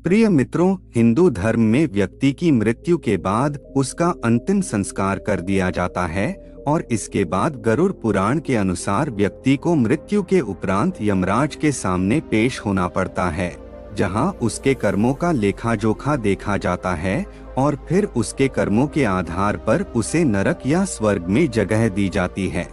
प्रिय मित्रों, हिंदू धर्म में व्यक्ति की मृत्यु के बाद उसका अंतिम संस्कार कर दिया जाता है और इसके बाद गरुड़ पुराण के अनुसार व्यक्ति को मृत्यु के उपरांत यमराज के सामने पेश होना पड़ता है, जहां उसके कर्मों का लेखा जोखा देखा जाता है और फिर उसके कर्मों के आधार पर उसे नरक या स्वर्ग में जगह दी जाती है।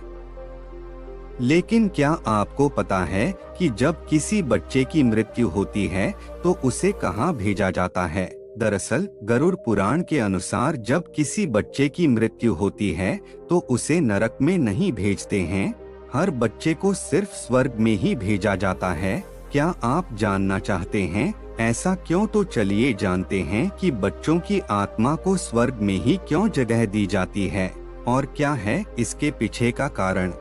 लेकिन क्या आपको पता है कि जब किसी बच्चे की मृत्यु होती है तो उसे कहाँ भेजा जाता है? दरअसल गरुड़ पुराण के अनुसार जब किसी बच्चे की मृत्यु होती है तो उसे नरक में नहीं भेजते हैं, हर बच्चे को सिर्फ स्वर्ग में ही भेजा जाता है। क्या आप जानना चाहते हैं ऐसा क्यों? तो चलिए जानते हैं कि बच्चों की आत्मा को स्वर्ग में ही क्यों जगह दी जाती है और क्या है इसके पीछे का कारण।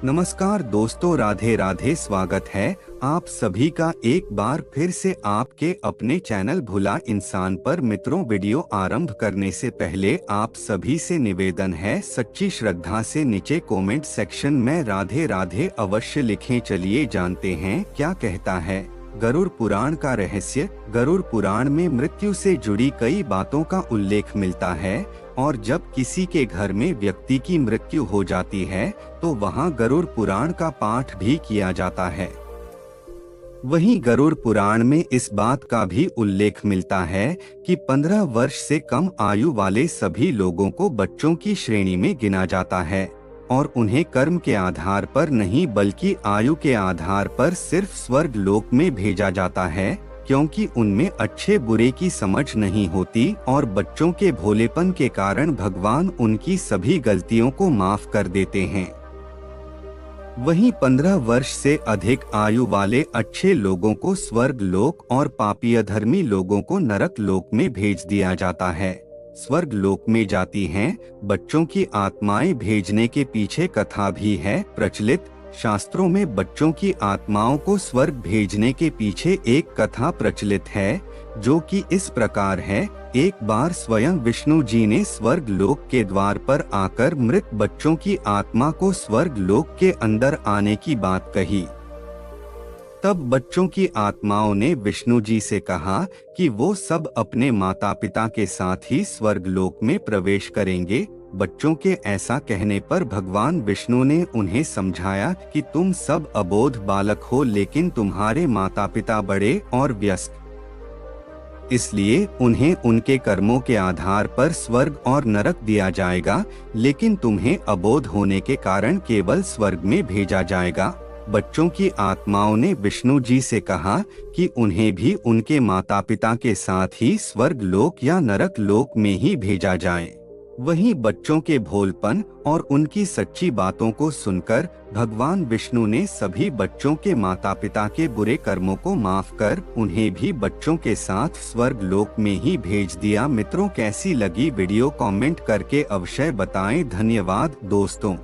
नमस्कार दोस्तों, राधे राधे। स्वागत है आप सभी का एक बार फिर से आपके अपने चैनल भुला इंसान पर। मित्रों, वीडियो आरंभ करने से पहले आप सभी से निवेदन है, सच्ची श्रद्धा से नीचे कमेंट सेक्शन में राधे राधे अवश्य लिखें। चलिए जानते हैं क्या कहता है गरुड़ पुराण का रहस्य। गरुड़ पुराण में मृत्यु से जुड़ी कई बातों का उल्लेख मिलता है और जब किसी के घर में व्यक्ति की मृत्यु हो जाती है तो वहां गरुड़ पुराण का पाठ भी किया जाता है। वहीं गरुड़ पुराण में इस बात का भी उल्लेख मिलता है कि 15 वर्ष से कम आयु वाले सभी लोगों को बच्चों की श्रेणी में गिना जाता है और उन्हें कर्म के आधार पर नहीं बल्कि आयु के आधार पर सिर्फ स्वर्ग लोक में भेजा जाता है, क्योंकि उनमें अच्छे बुरे की समझ नहीं होती और बच्चों के भोलेपन के कारण भगवान उनकी सभी गलतियों को माफ कर देते हैं। वहीं 15 वर्ष से अधिक आयु वाले अच्छे लोगों को स्वर्ग लोक और पापी अधर्मी लोगों को नरक लोक में भेज दिया जाता है। स्वर्ग लोक में जाती हैं बच्चों की आत्माएं भेजने के पीछे कथा भी है प्रचलित। शास्त्रों में बच्चों की आत्माओं को स्वर्ग भेजने के पीछे एक कथा प्रचलित है, जो कि इस प्रकार है। एक बार स्वयं विष्णु जी ने स्वर्ग लोक के द्वार पर आकर मृत बच्चों की आत्मा को स्वर्ग लोक के अंदर आने की बात कही। तब बच्चों की आत्माओं ने विष्णु जी से कहा कि वो सब अपने माता पिता के साथ ही स्वर्ग लोक में प्रवेश करेंगे। बच्चों के ऐसा कहने पर भगवान विष्णु ने उन्हें समझाया कि तुम सब अबोध बालक हो, लेकिन तुम्हारे माता पिता बड़े और व्यस्त, इसलिए उन्हें उनके कर्मों के आधार पर स्वर्ग और नरक दिया जाएगा, लेकिन तुम्हें अबोध होने के कारण केवल स्वर्ग में भेजा जाएगा। बच्चों की आत्माओं ने विष्णु जी से कहा कि उन्हें भी उनके माता पिता के साथ ही स्वर्ग लोक या नरक लोक में ही भेजा जाए। वहीं बच्चों के भोलपन और उनकी सच्ची बातों को सुनकर भगवान विष्णु ने सभी बच्चों के माता पिता के बुरे कर्मों को माफ कर उन्हें भी बच्चों के साथ स्वर्ग लोक में ही भेज दिया। मित्रों, कैसी लगी वीडियो कमेंट करके अवश्य बताएं। धन्यवाद दोस्तों।